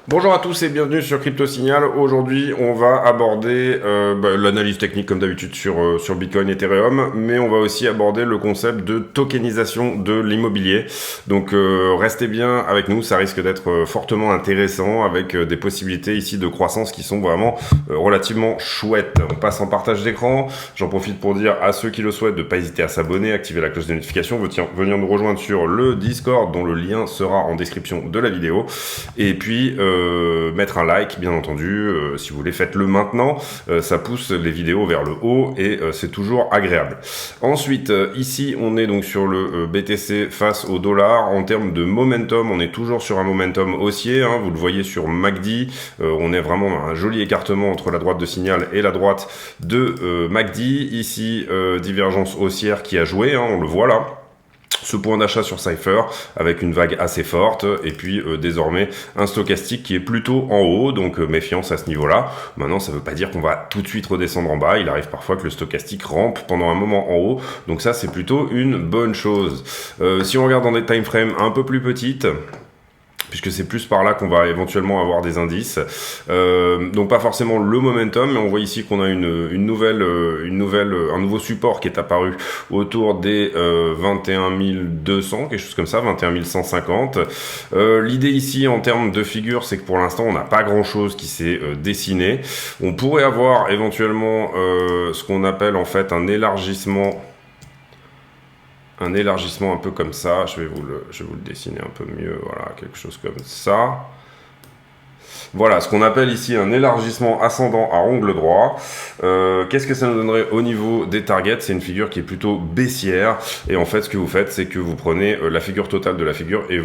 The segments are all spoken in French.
Bonjour à tous et bienvenue sur Crypto Signal. Aujourd'hui, on va aborder l'analyse technique comme d'habitude sur Bitcoin et Ethereum, mais on va aussi aborder le concept de tokenisation de l'immobilier. Donc restez bien avec nous, ça risque d'être fortement intéressant avec des possibilités ici de croissance qui sont vraiment relativement chouettes. On passe en partage d'écran. J'en profite pour dire à ceux qui le souhaitent de ne pas hésiter à s'abonner, activer la cloche de notification, venir nous rejoindre sur le Discord dont le lien sera en description de la vidéo. Et puis mettre un like, bien entendu, si vous voulez, faites-le maintenant, ça pousse les vidéos vers le haut et c'est toujours agréable. Ensuite, ici, on est donc sur le BTC face au dollar. En termes de momentum, on est toujours sur un momentum haussier, hein, vous le voyez sur MACD, on est vraiment un joli écartement entre la droite de signal et la droite de MACD. Ici, divergence haussière qui a joué, hein, on le voit là. Ce point d'achat sur Cypher avec une vague assez forte et puis désormais un stochastique qui est plutôt en haut, donc méfiance à ce niveau-là. Maintenant, ça ne veut pas dire qu'on va tout de suite redescendre en bas. Il arrive parfois que le stochastique rampe pendant un moment en haut, donc ça c'est plutôt une bonne chose. Si on regarde dans des time frames un peu plus petites, puisque c'est plus par là qu'on va éventuellement avoir des indices. Donc pas forcément le momentum, mais on voit ici qu'on a un nouveau support qui est apparu autour des 21 200, quelque chose comme ça, 21 150. L'idée ici en termes de figure, c'est que pour l'instant on n'a pas grand chose qui s'est dessiné. On pourrait avoir éventuellement ce qu'on appelle en fait un élargissement un peu comme ça, je vais vous le dessiner un peu mieux, voilà, quelque chose comme ça. Voilà, ce qu'on appelle ici un élargissement ascendant à angle droit. Qu'est-ce que ça nous donnerait au niveau des targets? C'est une figure qui est plutôt baissière. Et en fait, ce que vous faites, c'est que vous prenez la figure totale de la figure et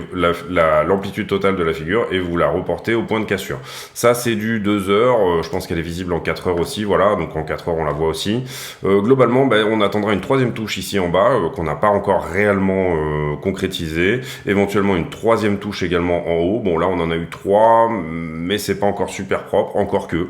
l'amplitude totale de la figure et vous la reportez au point de cassure. Ça, c'est du 2 heures. Je pense qu'elle est visible en 4 heures aussi. Voilà, donc en 4 heures, on la voit aussi. Globalement, on attendra une troisième touche ici en bas qu'on n'a pas encore réellement concrétisée. Éventuellement, une troisième touche également en haut. Bon, là, on en a eu 3, mais c'est pas encore super propre, encore que.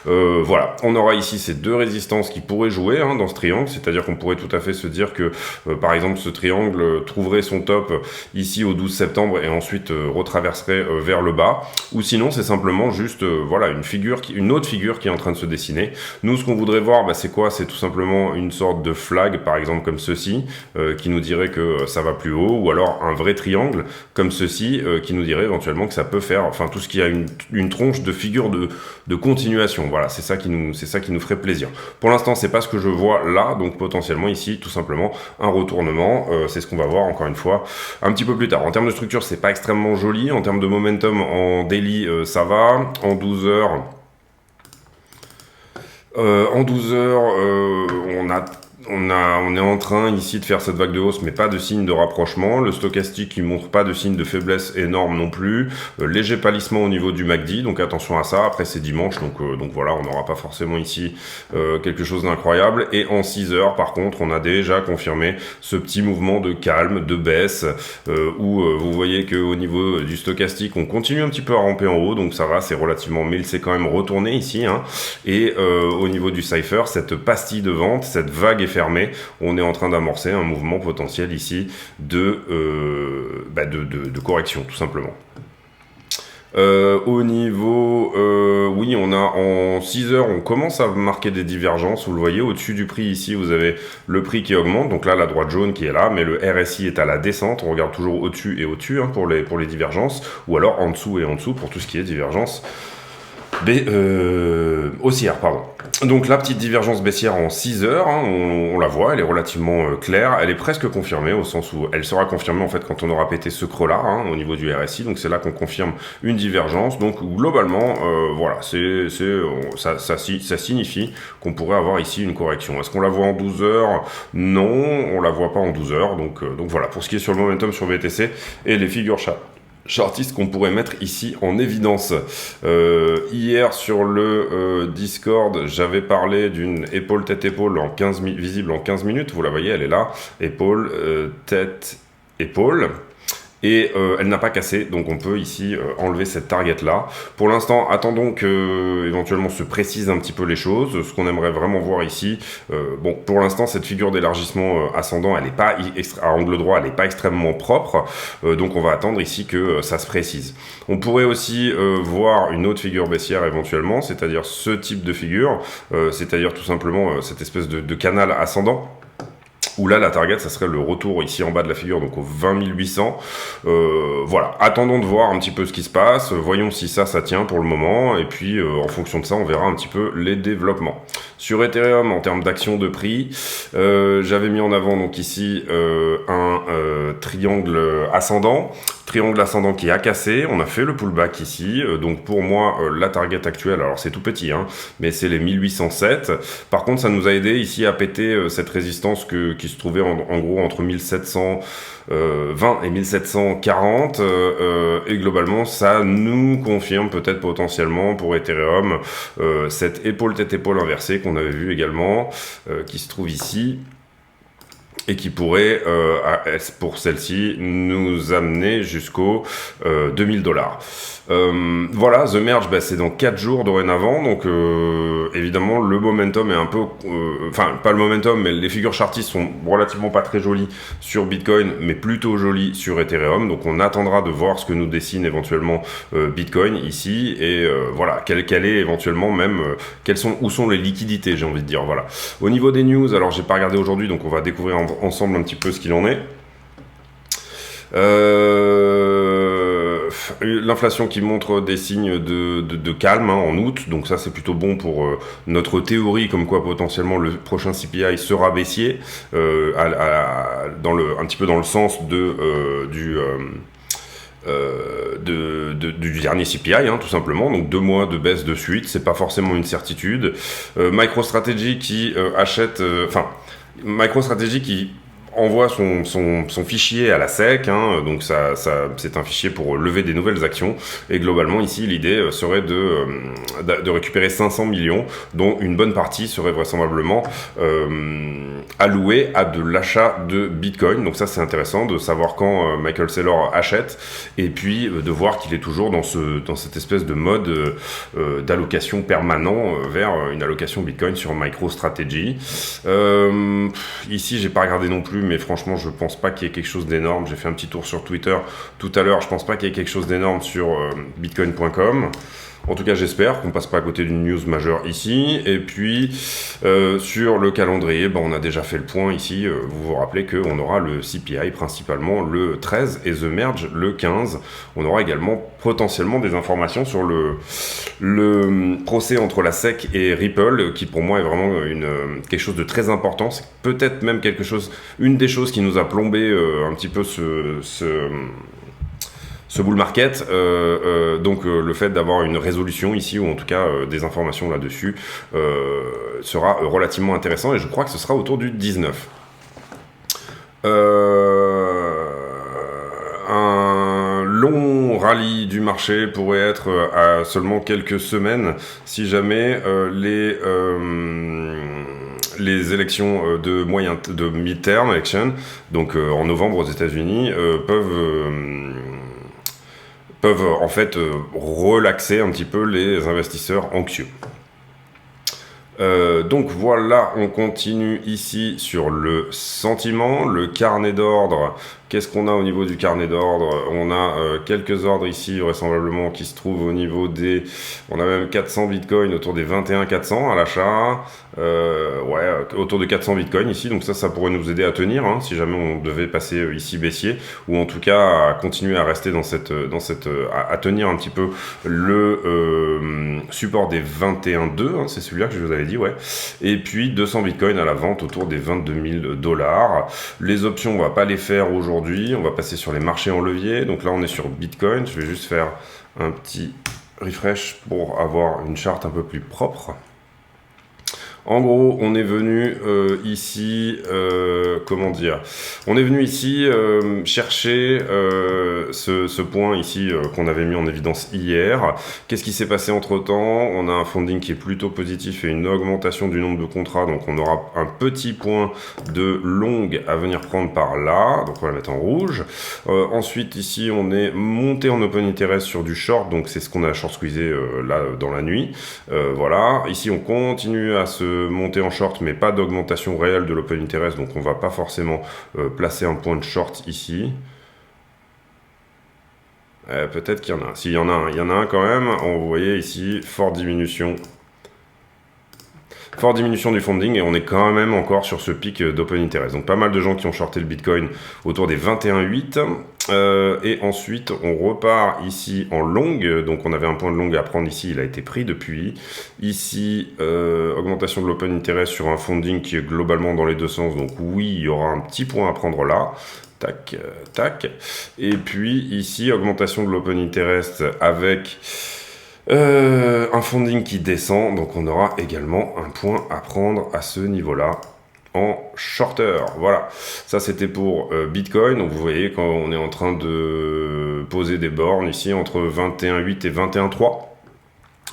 Voilà, on aura ici ces deux résistances qui pourraient jouer hein, dans ce triangle, c'est-à-dire qu'on pourrait tout à fait se dire que, par exemple, ce triangle trouverait son top ici au 12 septembre et ensuite retraverserait vers le bas, ou sinon c'est simplement juste voilà une autre figure qui est en train de se dessiner. Nous, ce qu'on voudrait voir, c'est quoi? C'est tout simplement une sorte de flag, par exemple comme ceci, qui nous dirait que ça va plus haut, ou alors un vrai triangle comme ceci, qui nous dirait éventuellement que ça peut faire, enfin tout ce qui a une tronche de figure de continuation. Voilà, c'est ça qui nous ferait plaisir. Pour l'instant, c'est pas ce que je vois là, donc potentiellement ici, tout simplement un retournement. C'est ce qu'on va voir encore une fois un petit peu plus tard. En termes de structure, c'est pas extrêmement joli. En termes de momentum en daily, ça va. En 12 heures, on est en train ici de faire cette vague de hausse, mais pas de signe de rapprochement. Le stochastique qui montre pas de signe de faiblesse énorme non plus. Léger pâlissement au niveau du MACD, donc attention à ça. Après c'est dimanche, donc voilà, on n'aura pas forcément ici quelque chose d'incroyable. Et en 6 heures, par contre, on a déjà confirmé ce petit mouvement de calme, de baisse, où vous voyez qu'au niveau du stochastique, on continue un petit peu à ramper en haut, donc ça va, c'est relativement, mais il s'est quand même retourné ici. Hein. Et au niveau du Cypher, cette pastille de vente, cette vague est fermé, on est en train d'amorcer un mouvement potentiel ici de correction, tout simplement. Au niveau, oui, on a en 6 heures, on commence à marquer des divergences. Vous le voyez, au-dessus du prix ici, vous avez le prix qui augmente. Donc là, la droite jaune qui est là, mais le RSI est à la descente. On regarde toujours au-dessus et au-dessus hein, pour les divergences, ou alors en dessous et en dessous pour tout ce qui est divergence haussière, pardon. Donc la petite divergence baissière en 6 heures, hein, on la voit, elle est relativement claire, elle est presque confirmée au sens où elle sera confirmée en fait quand on aura pété ce creux là hein, au niveau du RSI, donc c'est là qu'on confirme une divergence. Donc globalement, voilà, ça signifie qu'on pourrait avoir ici une correction. Est-ce qu'on la voit en 12 heures? Non, on la voit pas en 12 heures, donc voilà, pour ce qui est sur le momentum sur BTC et les figures chartistes qu'on pourrait mettre ici en évidence. Hier sur le Discord, j'avais parlé d'une épaule tête épaule visible en 15 minutes. Vous la voyez, elle est là. Épaule, tête, épaule. et elle n'a pas cassé, donc on peut ici enlever cette target là. Pour l'instant, attendons que éventuellement se précisent un petit peu les choses. Ce qu'on aimerait vraiment voir ici, bon, pour l'instant cette figure d'élargissement ascendant, elle n'est pas à angle droit, elle n'est pas extrêmement propre, donc on va attendre ici que ça se précise. On pourrait aussi voir une autre figure baissière éventuellement, c'est-à-dire ce type de figure, c'est-à-dire tout simplement cette espèce de canal ascendant, où là la target ça serait le retour ici en bas de la figure, donc au 20 800. Voilà, attendons de voir un petit peu ce qui se passe, voyons si ça tient pour le moment, et puis en fonction de ça on verra un petit peu les développements. Sur Ethereum, en termes d'action de prix, j'avais mis en avant donc ici un triangle ascendant qui a cassé, on a fait le pullback ici, donc pour moi la target actuelle, alors c'est tout petit, hein, mais c'est les 1807. Par contre ça nous a aidé ici à péter cette résistance qui se trouvait en gros entre 1720 et 1740, et globalement ça nous confirme peut-être potentiellement pour Ethereum cette épaule tête épaule inversée qu'on avait vu également, qui se trouve ici, et qui pourrait, pour celle-ci, nous amener jusqu'aux 2000 $. Voilà, The Merge, c'est dans 4 jours dorénavant, donc évidemment le momentum est un peu, enfin pas le momentum, mais les figures chartistes sont relativement pas très jolies sur Bitcoin, mais plutôt jolies sur Ethereum, donc on attendra de voir ce que nous dessine éventuellement Bitcoin ici, et voilà, quelle est éventuellement même, où sont les liquidités, j'ai envie de dire, voilà. Au niveau des news, alors j'ai pas regardé aujourd'hui, donc on va découvrir ensemble un petit peu ce qu'il en est. L'inflation qui montre des signes de calme en août, donc ça c'est plutôt bon pour notre théorie comme quoi potentiellement le prochain CPI sera baissier, un petit peu dans le sens du dernier CPI, tout simplement, donc 2 mois de baisse de suite, c'est pas forcément une certitude. MicroStrategy qui MicroStrategy qui envoie son fichier à la SEC, donc ça c'est un fichier pour lever des nouvelles actions, et globalement ici l'idée serait de récupérer 500 millions, dont une bonne partie serait vraisemblablement allouée à de l'achat de Bitcoin. Donc ça c'est intéressant de savoir quand Michael Saylor achète, et puis de voir qu'il est toujours dans cette espèce de mode d'allocation permanent vers une allocation Bitcoin sur MicroStrategy. Ici j'ai pas regardé non plus, mais franchement je pense pas qu'il y ait quelque chose d'énorme. J'ai fait un petit tour sur Twitter tout à l'heure, je pense pas qu'il y ait quelque chose d'énorme sur bitcoin.com. En tout cas, j'espère qu'on passe pas à côté d'une news majeure ici. Et puis, sur le calendrier, on a déjà fait le point ici. Vous vous rappelez qu'on aura le CPI principalement le 13 et The Merge le 15. On aura également potentiellement des informations sur le procès entre la SEC et Ripple, qui pour moi est vraiment quelque chose de très important. C'est peut-être même une des choses qui nous a plombé un petit peu ce bull market, donc le fait d'avoir une résolution ici, ou en tout cas des informations là-dessus, sera relativement intéressant, et je crois que ce sera autour du 19. Un long rallye du marché pourrait être à seulement quelques semaines, si jamais les élections de midterm election, donc en novembre aux États-Unis, peuvent en fait relaxer un petit peu les investisseurs anxieux. Donc voilà, on continue ici sur le sentiment, le carnet d'ordre. Qu'est-ce qu'on a au niveau du carnet d'ordre? On a quelques ordres ici vraisemblablement qui se trouvent au niveau des... On a même 400 bitcoins autour des 21 400 à l'achat. Autour de 400 bitcoins ici, donc ça pourrait nous aider à tenir, si jamais on devait passer ici baissier, ou en tout cas à continuer à rester à tenir un petit peu le support des 21,2, c'est celui-là que je vous avais dit, ouais. Et puis 200 bitcoins à la vente autour des 22 000 $. Les options, on va pas les faire aujourd'hui, on va passer sur les marchés en levier. Donc là on est sur Bitcoin, je vais juste faire un petit refresh pour avoir une charte un peu plus propre. En gros, on est venu ici, comment dire, on est venu ici chercher ce point ici qu'on avait mis en évidence hier. Qu'est-ce qui s'est passé entre-temps? On a un funding qui est plutôt positif et une augmentation du nombre de contrats, donc on aura un petit point de longue à venir prendre par là, donc on va la mettre en rouge. Ensuite, ici, on est monté en open interest sur du short, donc c'est ce qu'on a short squeezé là dans la nuit. Voilà, ici on continue à se monter en short, mais pas d'augmentation réelle de l'open interest, donc on va pas forcément placer un point de short ici. Peut-être qu'il y en a. S'il y en a un, il y en a un quand même. Vous voyez ici, forte diminution du funding et on est quand même encore sur ce pic d'open interest. Donc pas mal de gens qui ont shorté le Bitcoin autour des 21,8. Et ensuite on repart ici en longue. Donc on avait un point de longue à prendre ici, il a été pris depuis. Ici, augmentation de l'open interest sur un funding qui est globalement dans les deux sens. Donc oui, il y aura un petit point à prendre là. Tac, tac. Et puis ici, augmentation de l'open interest avec un funding qui descend. Donc on aura également un point à prendre à ce niveau-là en shorter. Voilà, ça c'était pour Bitcoin. Donc vous voyez quand on est en train de poser des bornes ici entre 21,8 et 21,3.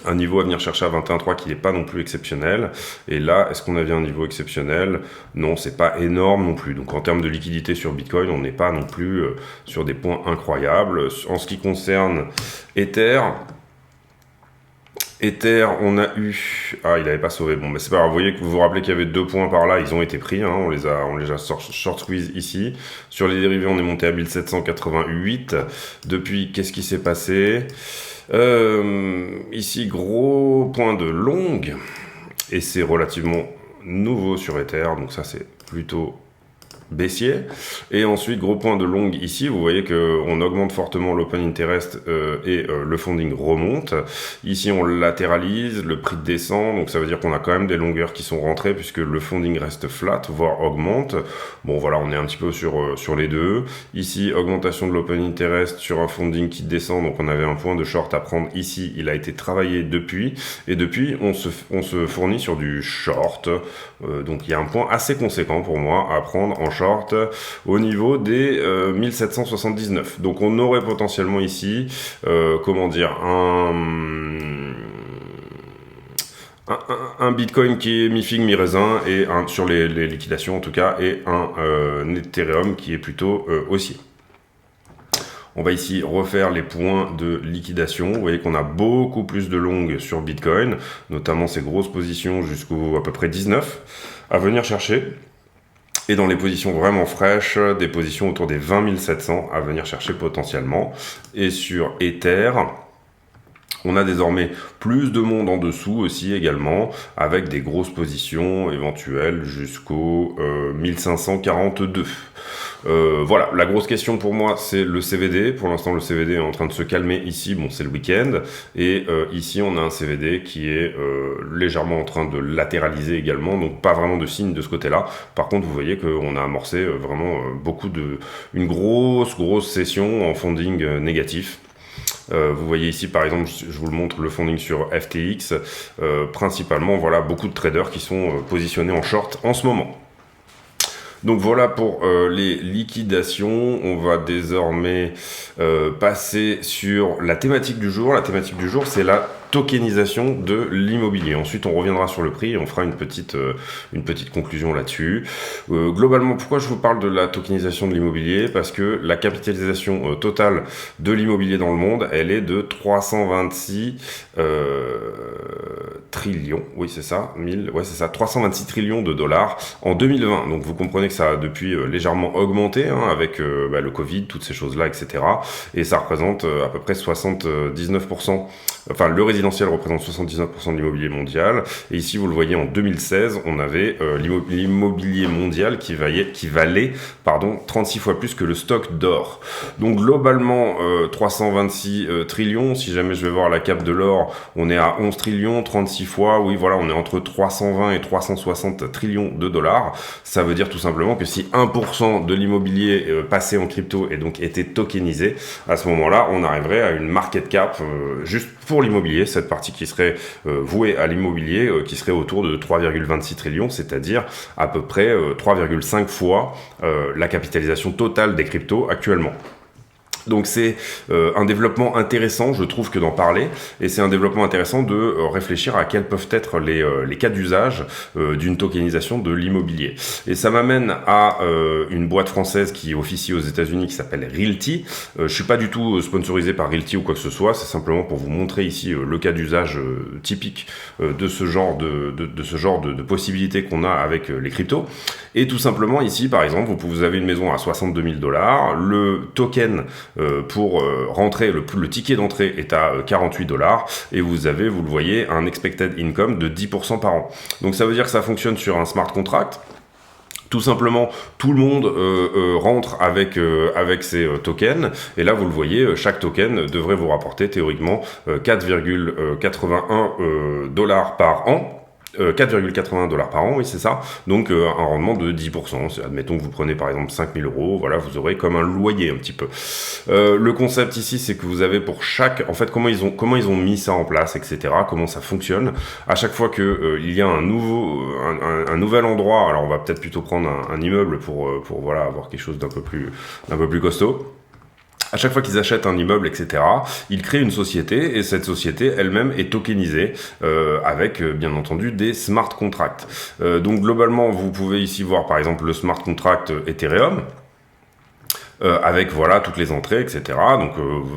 Un niveau à venir chercher à 21,3 qui n'est pas non plus exceptionnel. Et là, est-ce qu'on avait un niveau exceptionnel? Non, c'est pas énorme non plus. Donc en termes de liquidité sur Bitcoin, on n'est pas non plus sur des points incroyables. En ce qui concerne Ether, on a eu... Ah, il n'avait pas sauvé. Bon, mais c'est pas grave. Vous voyez que vous vous rappelez qu'il y avait 2 points par là. Ils ont été pris. Hein. On les a short squeeze ici. Sur les dérivés, on est monté à 1788. Depuis, qu'est-ce qui s'est passé? Ici, gros point de longue. Et c'est relativement nouveau sur Ether. Donc ça, c'est plutôt baissier. Et ensuite, gros point de longue ici, vous voyez qu'on augmente fortement l'open interest et le funding remonte. Ici, on latéralise, le prix descend, donc ça veut dire qu'on a quand même des longueurs qui sont rentrées puisque le funding reste flat, voire augmente. Bon, voilà, on est un petit peu sur les deux. Ici, augmentation de l'open interest sur un funding qui descend, donc on avait un point de short à prendre ici. Il a été travaillé depuis, et depuis, on se fournit sur du short. Donc, il y a un point assez conséquent pour moi à prendre en short au niveau des 1779. Donc on aurait potentiellement ici, comment dire, un Bitcoin qui est mi-figue, mi-raisin, et sur les liquidations en tout cas, et un Ethereum qui est plutôt haussier. On va ici refaire les points de liquidation. Vous voyez qu'on a beaucoup plus de longues sur Bitcoin, notamment ces grosses positions jusqu'au à peu près 19 à venir chercher. Et dans les positions vraiment fraîches, des positions autour des 20 700 à venir chercher potentiellement. Et sur Ether, on a désormais plus de monde en dessous aussi également, avec des grosses positions éventuelles jusqu'au 1542. Voilà, la grosse question pour moi, c'est le CVD. Pour l'instant, le CVD est en train de se calmer ici. Bon, c'est le week-end. Et ici, on a un CVD qui est légèrement en train de latéraliser également. Donc, pas vraiment de signe de ce côté-là. Par contre, vous voyez qu'on a amorcé vraiment une grosse session en funding négatif. Vous voyez ici, par exemple, je vous le montre, le funding sur FTX. Principalement, voilà, beaucoup de traders qui sont positionnés en short en ce moment. Donc voilà pour les liquidations. On va désormais passer sur la thématique du jour. La thématique du jour, c'est la tokenisation de l'immobilier. Ensuite, on reviendra sur le prix et on fera une petite conclusion là-dessus. Globalement, pourquoi je vous parle de la tokenisation de l'immobilier? Parce que la capitalisation totale de l'immobilier dans le monde, elle est de 326 trillions. Oui, c'est ça. 326 trillions de dollars en 2020. Donc, vous comprenez que ça a depuis légèrement augmenté avec le Covid, toutes ces choses-là, etc. Et ça représente à peu près 79%. Enfin, le résidentiel représente 79% de l'immobilier mondial. Et ici, vous le voyez, en 2016, on avait l'immobilier mondial qui valait 36 fois plus que le stock d'or. Donc, globalement, 326 trillions. Si jamais je vais voir la cape de l'or, on est à 11 trillions, 36 fois. Oui, voilà, on est entre 320 et 360 trillions de dollars. Ça veut dire tout simplement que si 1% de l'immobilier passait en crypto et donc était tokenisé, à ce moment-là, on arriverait à une market cap juste pour l'immobilier, cette partie qui serait vouée à l'immobilier, qui serait autour de 3,26 trillions, c'est-à-dire à peu près 3,5 fois la capitalisation totale des cryptos actuellement. Donc c'est un développement intéressant, je trouve, que d'en parler, et c'est un développement intéressant de réfléchir à quels peuvent être les cas d'usage d'une tokenisation de l'immobilier. Et ça m'amène à une boîte française qui officie aux États-Unis qui s'appelle Realty. Je suis pas du tout sponsorisé par Realty ou quoi que ce soit, c'est simplement pour vous montrer ici le cas d'usage typique de ce genre de possibilités qu'on a avec les cryptos. Et tout simplement ici, par exemple, vous avez une maison à 62 000 $, le token pour rentrer, le ticket d'entrée est à 48 $, et vous avez, vous le voyez, un expected income de 10% par an. Donc ça veut dire que ça fonctionne sur un smart contract. Tout simplement, tout le monde rentre avec ces tokens, et là vous le voyez, chaque token devrait vous rapporter théoriquement 4,81 $ par an. 4,80 $ par an, oui c'est ça, donc un rendement de 10%, admettons que vous prenez par exemple 5 000 €, voilà, vous aurez comme un loyer un petit peu. Le concept ici, c'est que vous avez pour chaque, en fait comment ils ont mis ça en place, etc., comment ça fonctionne, à chaque fois que il y a un nouvel endroit, alors on va peut-être plutôt prendre un immeuble pour voilà, avoir quelque chose d'un peu plus costaud. À chaque fois qu'ils achètent un immeuble, etc., ils créent une société, et cette société elle-même est tokenisée avec, bien entendu, des smart contracts. Donc globalement, vous pouvez ici voir par exemple le smart contract Ethereum, avec voilà toutes les entrées, etc. Donc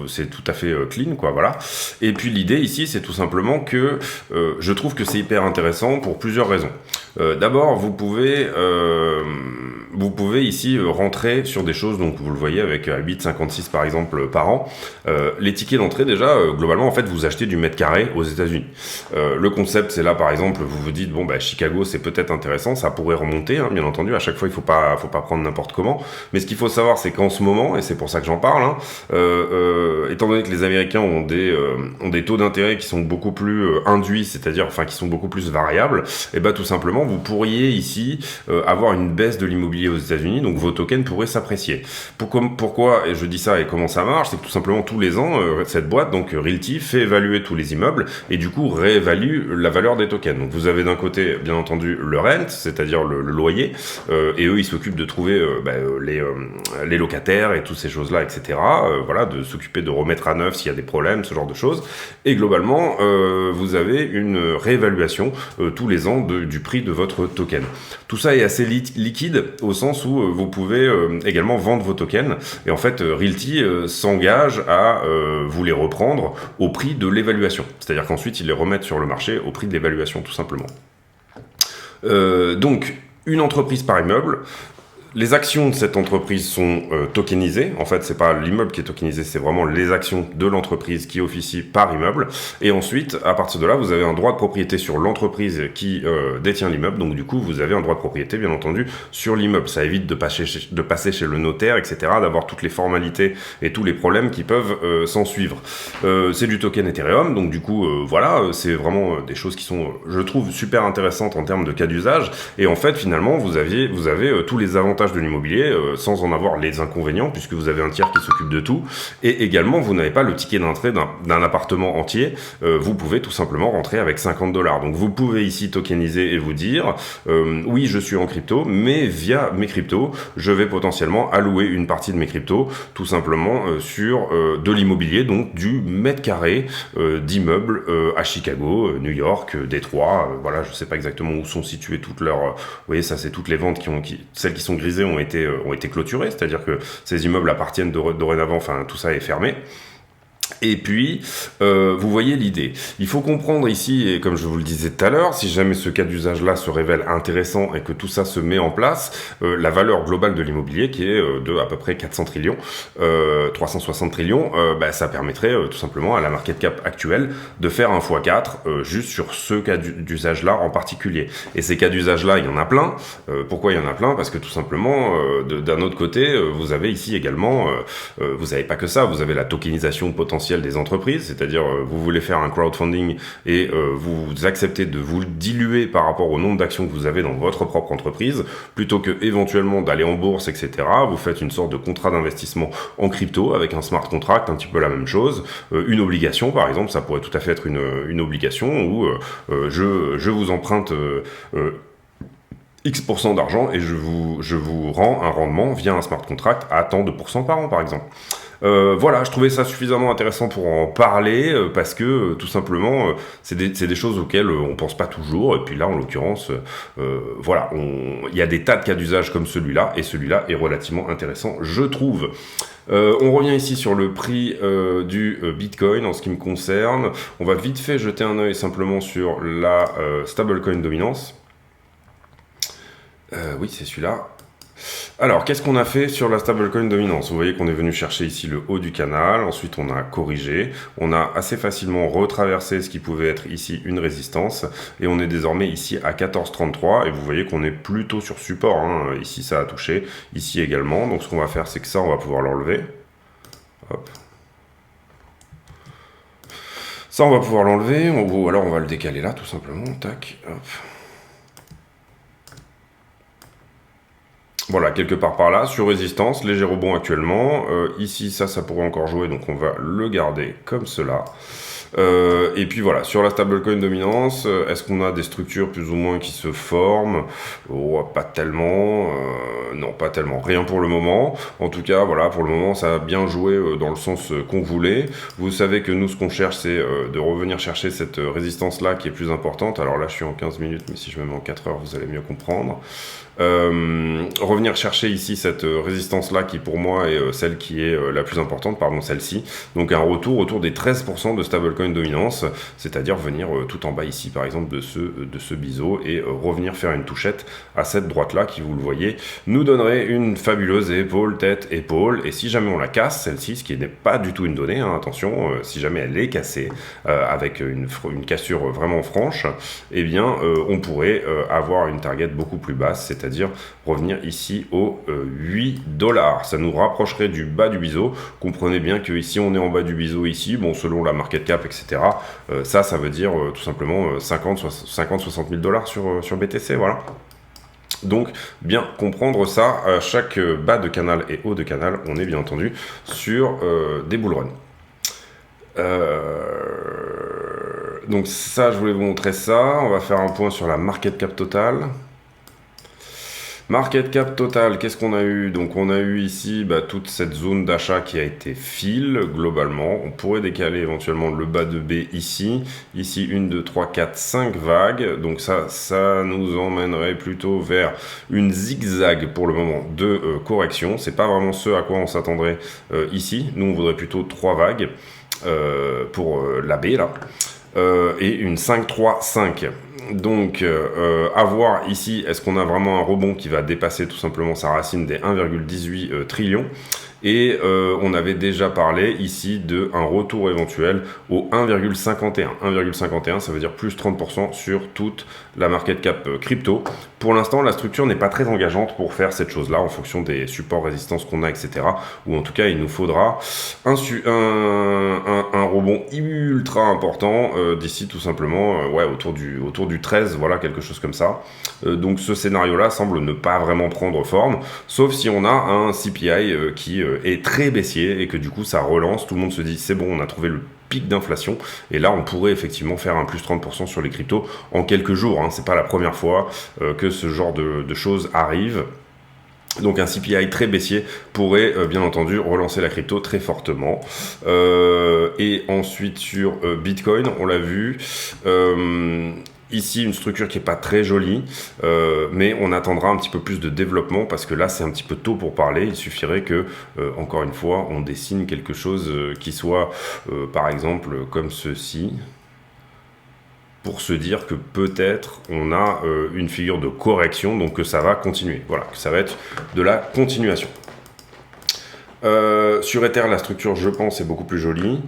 c'est tout à fait clean, quoi, voilà. Et puis l'idée ici, c'est tout simplement que je trouve que c'est hyper intéressant pour plusieurs raisons. D'abord, vous pouvez ici rentrer sur des choses, donc vous le voyez avec 8,56 par exemple par an. Les tickets d'entrée, déjà, globalement, en fait, vous achetez du mètre carré aux États-Unis. Le concept, c'est là, par exemple, vous vous dites, bon, bah, Chicago, c'est peut-être intéressant, ça pourrait remonter, hein, bien entendu. À chaque fois, il faut pas prendre n'importe comment. Mais ce qu'il faut savoir, c'est qu'en ce moment, et c'est pour ça que j'en parle, hein, étant donné que les Américains ont des taux d'intérêt qui sont beaucoup plus induits, c'est-à-dire, enfin, qui sont beaucoup plus variables, et bah, tout simplement, vous pourriez ici avoir une baisse de l'immobilier aux États-Unis, donc vos tokens pourraient s'apprécier. Pourquoi je dis ça et comment ça marche? C'est que tout simplement tous les ans, cette boîte, donc Realty, fait évaluer tous les immeubles et du coup réévalue la valeur des tokens. Donc vous avez d'un côté, bien entendu, le rent, c'est-à-dire le loyer, et eux ils s'occupent de trouver les locataires et toutes ces choses-là, etc. Voilà, de s'occuper de remettre à neuf s'il y a des problèmes, ce genre de choses. Et globalement, vous avez une réévaluation tous les ans du prix de votre token. Tout ça est assez liquide au sens où vous pouvez également vendre vos tokens, et en fait Realty s'engage à vous les reprendre au prix de l'évaluation, c'est-à-dire qu'ensuite ils les remettent sur le marché au prix de l'évaluation, tout simplement. Donc une entreprise par immeuble. Les actions de cette entreprise sont tokenisées. En fait, c'est pas l'immeuble qui est tokenisé, c'est vraiment les actions de l'entreprise qui officient par immeuble. Et ensuite, à partir de là, vous avez un droit de propriété sur l'entreprise qui détient l'immeuble. Donc du coup, vous avez un droit de propriété, bien entendu, sur l'immeuble. Ça évite de passer chez le notaire, etc., d'avoir toutes les formalités et tous les problèmes qui peuvent s'en suivre. C'est du token Ethereum, donc du coup, voilà, c'est vraiment des choses qui sont, je trouve, super intéressantes en termes de cas d'usage. Et en fait, finalement, vous avez tous les avantages de l'immobilier sans en avoir les inconvénients, puisque vous avez un tiers qui s'occupe de tout, et également vous n'avez pas le ticket d'entrée d'un appartement entier. Vous pouvez tout simplement rentrer avec 50 $. Donc vous pouvez ici tokeniser et vous dire oui, je suis en crypto, mais via mes cryptos je vais potentiellement allouer une partie de mes cryptos tout simplement sur de l'immobilier, donc du mètre carré d'immeubles à Chicago, New York, Détroit, voilà, je sais pas exactement où sont situées toutes leurs, vous voyez, ça c'est toutes les ventes celles qui sont grisées ont été clôturées, c'est-à-dire que ces immeubles appartiennent dorénavant, enfin tout ça est fermé. Et puis, vous voyez l'idée. Il faut comprendre ici, et comme je vous le disais tout à l'heure, si jamais ce cas d'usage-là se révèle intéressant et que tout ça se met en place, la valeur globale de l'immobilier, qui est de à peu près 400 trillions, 360 trillions, ça permettrait tout simplement à la market cap actuelle de faire un x4 juste sur ce cas d'usage-là en particulier. Et ces cas d'usage-là, il y en a plein. Pourquoi il y en a plein? Parce que tout simplement, d'un autre côté, vous avez ici également, vous n'avez pas que ça, vous avez la tokenisation potentielle potentiel des entreprises, c'est-à-dire vous voulez faire un crowdfunding et vous acceptez de vous diluer par rapport au nombre d'actions que vous avez dans votre propre entreprise, plutôt que éventuellement d'aller en bourse, etc. Vous faites une sorte de contrat d'investissement en crypto avec un smart contract, un petit peu la même chose, une obligation par exemple, ça pourrait tout à fait être une obligation où je vous emprunte X% d'argent et je vous rends un rendement via un smart contract à tant de pourcents par an par exemple. Voilà, je trouvais ça suffisamment intéressant pour en parler parce que tout simplement c'est des choses auxquelles on pense pas toujours, et puis là en l'occurrence voilà, il y a des tas de cas d'usage comme celui-là, et celui-là est relativement intéressant je trouve. On revient ici sur le prix du Bitcoin en ce qui me concerne. On va vite fait jeter un œil simplement sur la stablecoin dominance. Oui, c'est celui-là. Alors, qu'est-ce qu'on a fait sur la stablecoin dominance? Vous voyez qu'on est venu chercher ici le haut du canal, ensuite on a corrigé, on a assez facilement retraversé ce qui pouvait être ici une résistance, et on est désormais ici à 14,33, et vous voyez qu'on est plutôt sur support, hein. Ici ça a touché, ici également, donc ce qu'on va faire c'est que ça on va pouvoir l'enlever. Hop. Ça on va pouvoir l'enlever, ou alors on va le décaler là tout simplement, tac, hop. Voilà, quelque part par là, sur résistance, léger rebond actuellement. Ici, ça pourrait encore jouer, donc on va le garder comme cela. Et puis voilà, sur la stablecoin dominance, est-ce qu'on a des structures plus ou moins qui se forment? Oh, pas tellement, non, pas tellement, rien pour le moment. En tout cas, voilà, pour le moment, ça a bien joué dans le sens qu'on voulait. Vous savez que nous, ce qu'on cherche, c'est de revenir chercher cette résistance-là qui est plus importante. Alors là, je suis en 15 minutes, mais si je me mets en 4 heures, vous allez mieux comprendre. Revenir chercher ici cette résistance-là qui pour moi est celle qui est la plus importante, pardon, celle-ci. Donc un retour autour des 13% de stablecoin dominance, c'est-à-dire venir tout en bas ici par exemple de ce biseau et revenir faire une touchette à cette droite-là qui, vous le voyez, nous donnerait une fabuleuse épaule, tête, épaule. Et si jamais on la casse, celle-ci, ce qui n'est pas du tout une donnée, hein, attention, si jamais elle est cassée avec une cassure vraiment franche, eh bien on pourrait avoir une target beaucoup plus basse, c'est-à-dire revenir ici aux 8$. Ça nous rapprocherait du bas du biseau. Comprenez bien que ici on est en bas du biseau ici, bon selon la market cap, etc. Ça veut dire tout simplement 50-60 000 dollars sur BTC, voilà. Donc, bien comprendre ça, à chaque bas de canal et haut de canal, on est bien entendu sur des bull runs. Donc ça, je voulais vous montrer ça. On va faire un point sur la market cap totale. Market cap total, qu'est-ce qu'on a eu? Donc on a eu ici toute cette zone d'achat qui a été fill globalement. On pourrait décaler éventuellement le bas de B ici. Ici 1, 2, 3, 4, 5 vagues. Donc ça nous emmènerait plutôt vers une zigzag pour le moment de correction. C'est pas vraiment ce à quoi on s'attendrait ici. Nous on voudrait plutôt 3 vagues pour la B là. Et une 5-3-5. Donc, à voir ici, est-ce qu'on a vraiment un rebond qui va dépasser tout simplement sa racine des 1,18 trillions. Et on avait déjà parlé ici d'un retour éventuel au 1,51. 1,51, ça veut dire plus 30% sur toute la market cap crypto. Pour l'instant, la structure n'est pas très engageante pour faire cette chose-là en fonction des supports résistances qu'on a, etc. Ou en tout cas, il nous faudra un rebond ultra important d'ici tout simplement ouais, autour du 13, voilà, quelque chose comme ça. Donc ce scénario-là semble ne pas vraiment prendre forme, sauf si on a un CPI qui est très baissier et que du coup ça relance, tout le monde se dit c'est bon, on a trouvé le pic d'inflation, et là on pourrait effectivement faire un plus 30% sur les cryptos en quelques jours, hein. C'est pas la première fois que ce genre de choses arrive. Donc un CPI très baissier pourrait bien entendu relancer la crypto très fortement. Et ensuite sur Bitcoin, on l'a vu, ici une structure qui est pas très jolie, mais on attendra un petit peu plus de développement parce que là c'est un petit peu tôt pour parler. Il suffirait que, encore une fois, on dessine quelque chose qui soit par exemple comme ceci, pour se dire que peut-être on a une figure de correction, donc que ça va continuer. Voilà, que ça va être de la continuation. Sur Ether, la structure, je pense, est beaucoup plus jolie.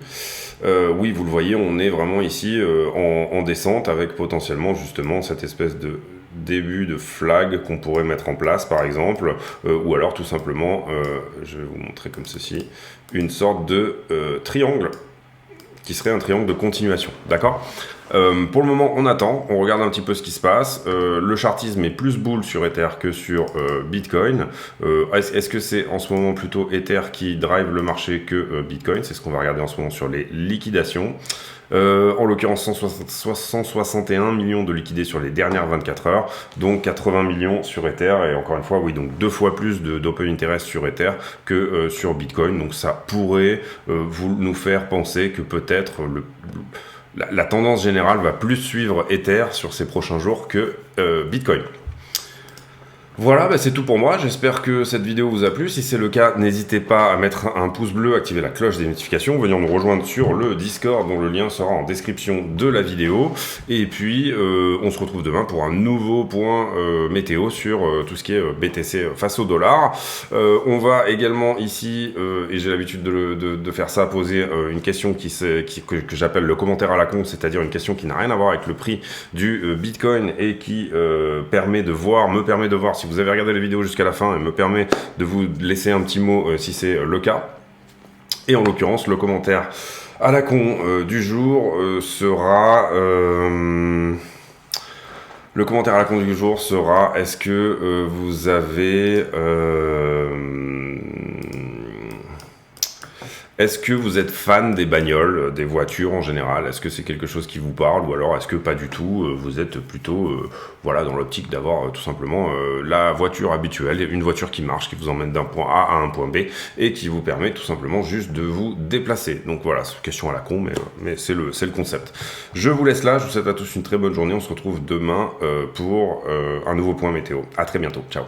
Oui, vous le voyez, on est vraiment ici en descente avec potentiellement justement cette espèce de début de flag qu'on pourrait mettre en place par exemple, ou alors tout simplement, je vais vous montrer comme ceci, une sorte de triangle qui serait un triangle de continuation, d'accord? Pour le moment, on attend, on regarde un petit peu ce qui se passe. Le chartisme est plus bull sur Ether que sur Bitcoin. Est-ce que c'est en ce moment plutôt Ether qui drive le marché que Bitcoin? C'est ce qu'on va regarder en ce moment sur les liquidations. En l'occurrence 161 millions de liquidés sur les dernières 24 heures, donc 80 millions sur Ether, et encore une fois, oui, donc 2 fois plus d'open interest sur Ether que sur Bitcoin, donc ça pourrait nous faire penser que peut-être la tendance générale va plus suivre Ether sur ces prochains jours que Bitcoin. Voilà, bah c'est tout pour moi, j'espère que cette vidéo vous a plu. Si c'est le cas, n'hésitez pas à mettre un pouce bleu, activer la cloche des notifications, venir nous rejoindre sur le Discord dont le lien sera en description de la vidéo. Et puis, on se retrouve demain pour un nouveau point météo sur tout ce qui est BTC face au dollar. On va également ici, et j'ai l'habitude de faire ça, poser une question que j'appelle le commentaire à la con, c'est-à-dire une question qui n'a rien à voir avec le prix du Bitcoin et qui me permet de voir si vous avez regardé la vidéo jusqu'à la fin, et me permet de vous laisser un petit mot si c'est le cas. Et en l'occurrence, le commentaire à la con du jour sera... le commentaire à la con du jour sera: est-ce que vous avez... Est-ce que vous êtes fan des bagnoles, des voitures en général? Est-ce que c'est quelque chose qui vous parle, ou alors est-ce que pas du tout? Vous êtes plutôt voilà, dans l'optique d'avoir tout simplement la voiture habituelle, une voiture qui marche, qui vous emmène d'un point A à un point B et qui vous permet tout simplement juste de vous déplacer. Donc voilà, c'est une question à la con, mais c'est le concept. Je vous laisse là, je vous souhaite à tous une très bonne journée. On se retrouve demain pour un nouveau point météo. À très bientôt, ciao.